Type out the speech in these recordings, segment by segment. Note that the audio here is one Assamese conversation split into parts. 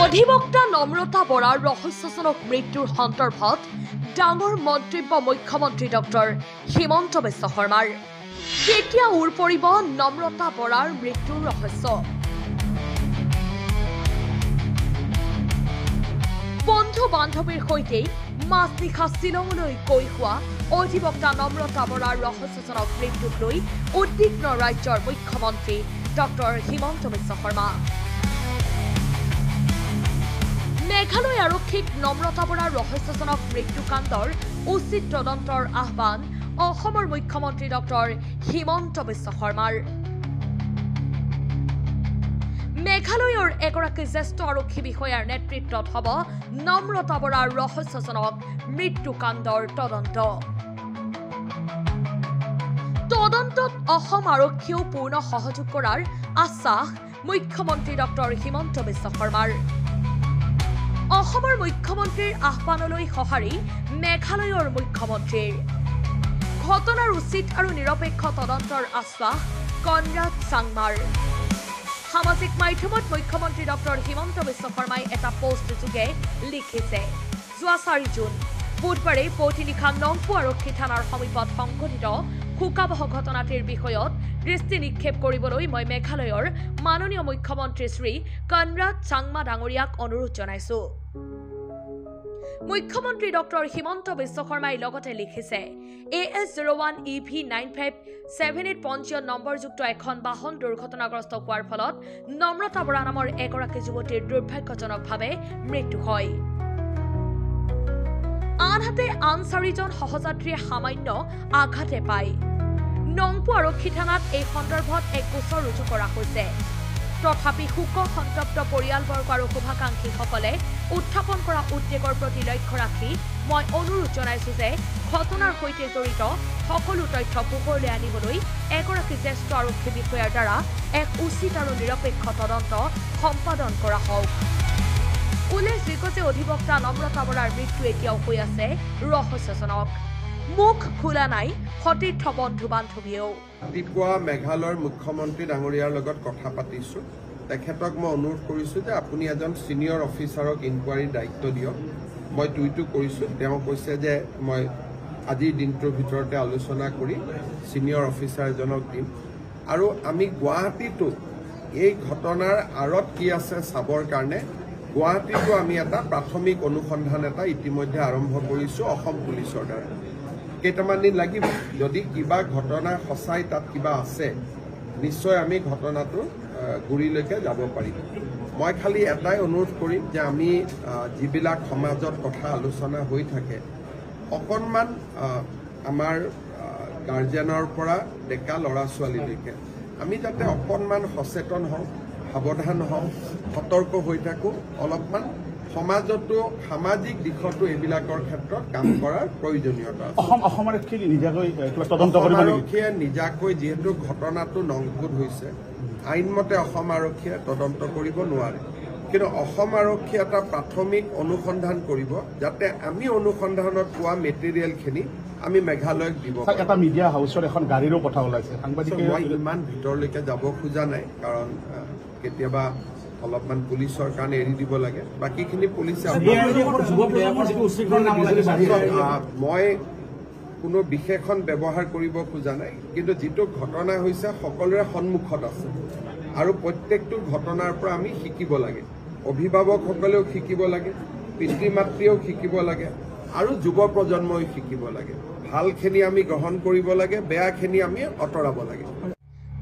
অধিবক্তা নম্ৰতা বৰাৰ ৰহস্যজনক মৃত্যুৰ সন্দৰ্ভত ডাঙৰ মন্তব্য মুখ্যমন্ত্ৰী ডক্টৰ হিমন্ত বিশ্ব শৰ্মাৰ। কেতিয়া উৰ পৰিব নম্ৰতা বৰাৰ মৃত্যুৰ ৰহস্য? বন্ধু বান্ধৱীৰ সৈতে মাজনিশা শ্বিলঙলৈ গৈ হোৱা অধিবক্তা নম্ৰতা বৰাৰ ৰহস্যজনক মৃত্যুক লৈ উদ্বিগ্ন ৰাজ্যৰ মুখ্যমন্ত্ৰী ডক্টৰ হিমন্ত বিশ্ব শৰ্মা। মেঘালয় আৰক্ষীক নম্ৰতা বৰাৰ ৰহস্যজনক মৃত্যুকাণ্ডৰ উচিত তদন্তৰ আহ্বান অসমৰ মুখ্যমন্ত্ৰী ডক্টৰ হিমন্ত বিশ্ব শৰ্মাৰ। মেঘালয়ৰ এগৰাকী জ্যেষ্ঠ আৰক্ষী বিষয়াৰ নেতৃত্বত হ'ব নম্ৰতা বৰাৰ ৰহস্যজনক মৃত্যুকাণ্ডৰ তদন্ত। তদন্তত অসম আৰক্ষীয়েও পূৰ্ণ সহযোগ কৰাৰ আশ্বাস মুখ্যমন্ত্ৰী ডক্টৰ হিমন্ত বিশ্ব শৰ্মাৰ। অসমৰ মুখ্যমন্ত্ৰীৰ আহ্বানলৈ সঁহাৰি মেঘালয়ৰ মুখ্যমন্ত্ৰীৰ। ঘটনাৰ উচিত আৰু নিৰপেক্ষ তদন্তৰ আশ্বাস কনৰাড চাংমাৰ। সামাজিক মাধ্যমত মুখ্যমন্ত্ৰী ডক্টৰ হিমন্ত বিশ্ব শৰ্মাই এটা পোষ্ট যোগে লিখিছে, যোৱা 4 জুন বুধবাৰে পুৱতি নিশা নংপু আৰক্ষী থানাৰ সমীপত সংঘটিত শোকাবহ ঘটনাটিৰ বিষয়ত দৃষ্টি নিক্ষেপ কৰিবলৈ মই মেঘালয়ৰ মাননীয় মুখ্যমন্ত্ৰী শ্ৰী কনৰাড চাংমা ডাঙৰীয়াক অনুৰোধ জনাইছো। মুখ্যমন্ত্ৰী ডক্টৰ হিমন্ত বিশ্ব শৰ্মাই লগতে লিখিছে, AS01 EV9578 পঞ্জীয়ন নম্বৰযুক্ত এখন বাহন দুৰ্ঘটনাগ্ৰস্ত হোৱাৰ ফলত নম্ৰতা বৰা নামৰ এগৰাকী যুৱতীৰ দুৰ্ভাগ্যজনকভাৱে মৃত্যু হয়। আনহাতে আন 4জন সহযাত্ৰীয়ে সামান্য আঘাতে পায়। নংপু আৰক্ষী থানাত এই সন্দৰ্ভত এক গোচৰ ৰুজু কৰা হৈছে। তথাপি শোক সন্তপ্ত পৰিয়ালবৰ্গ আৰু শুভাকাংক্ষীসকলে উত্থাপন কৰা উদ্বেগৰ প্ৰতি লক্ষ্য ৰাখি মই অনুৰোধ জনাইছো যে ঘটনাৰ সৈতে জড়িত সকলো তথ্য পোহৰলৈ আনিবলৈ এগৰাকী জ্যেষ্ঠ আৰক্ষী বিষয়াৰ দ্বাৰা এক উচিত আৰু নিৰপেক্ষ তদন্ত সম্পাদন কৰা হওক। উল্লেখযোগ্য যে অধিবক্তা নম্ৰতা বৰাৰ মৃত্যু এতিয়াও হৈ আছে ৰহস্যজনক। মুখ খোলা নাই সতীৰ্থ বন্ধু বান্ধৱীয়েও। ৰাতিপুৱা মেঘালয়ৰ মুখ্যমন্ত্ৰী ডাঙৰীয়াৰ লগত কথা পাতিছো। তেখেতক মই অনুৰোধ কৰিছো যে আপুনি এজন সিনিয়ৰ অফিচাৰক ইনকুৱাৰীৰ দায়িত্ব দিয়ক। মই টুইটো কৰিছো, তেওঁ কৈছে যে মই আজিৰ দিনটোৰ ভিতৰতে আলোচনা কৰি সিনিয়ৰ অফিচাৰ এজনক দিম। আৰু আমি গুৱাহাটীতো এই ঘটনাৰ আঁৰত কি আছে চাবৰ কাৰণে গুৱাহাটীতো আমি এটা প্ৰাথমিক অনুসন্ধান এটা ইতিমধ্যে আৰম্ভ কৰিছো অসম পুলিচৰ দ্বাৰা। কেইটামান দিন লাগিব, যদি কিবা ঘটনা সঁচাই তাত কিবা আছে নিশ্চয় আমি ঘটনাটো গুৰিলৈকে যাব পাৰিম। মই খালি এটাই অনুৰোধ কৰিম যে আমি যিবিলাক সমাজত কথা আলোচনা হৈ থাকে অকণমান আমাৰ গাৰ্জেনৰ পৰা ডেকা ল'ৰা ছোৱালীলৈকে আমি যাতে অকণমান সচেতন হওঁ, সাৱধান হওঁ, সতৰ্ক হৈ থাকোঁ। অলপমান সমাজতো সামাজিক দিশতো এইবিলাকৰ ক্ষেত্ৰত কাম কৰাৰ প্ৰয়োজনীয়তা আছে। অসম আৰক্ষীয়ে নিজাকৈ যিহেতু ঘটনাটো নংপুত হৈছে, আইনমতে অসম আৰক্ষীয়ে তদন্ত কৰিব নোৱাৰে, কিন্তু অসম আৰক্ষীয়ে এটা প্ৰাথমিক অনুসন্ধান কৰিব যাতে আমি অনুসন্ধানত পোৱা মেটেৰিয়েলখিনি আমি মেঘালয়ক দিব পাৰোঁ। এটা মিডিয়া হাউচৰ এখন গাড়ীৰো কথা ওলাইছে, সাংবাদিকে মই ইমান ভিতৰলৈকে যাব খোজা নাই, কাৰণ কেতিয়াবা অলপমান পুলিচৰ কাৰণে এৰি দিব লাগে। বাকীখিনি পুলিচে মই কোনো বিশেষণ ব্যৱহাৰ কৰিব খোজা নাই, কিন্তু যিটো ঘটনা হৈছে সকলোৰে সন্মুখত আছে আৰু প্ৰত্যেকটো ঘটনাৰ পৰা আমি শিকিব লাগে। অভিভাৱকসকলেও শিকিব লাগে, পিতৃ মাতৃয়েও শিকিব লাগে আৰু যুৱ প্ৰজন্মই শিকিব লাগে। ভালখিনি আমি গ্ৰহণ কৰিব লাগে, বেয়াখিনি আমি আঁতৰাব লাগে।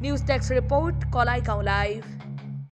News desk report, Kalaigaon live.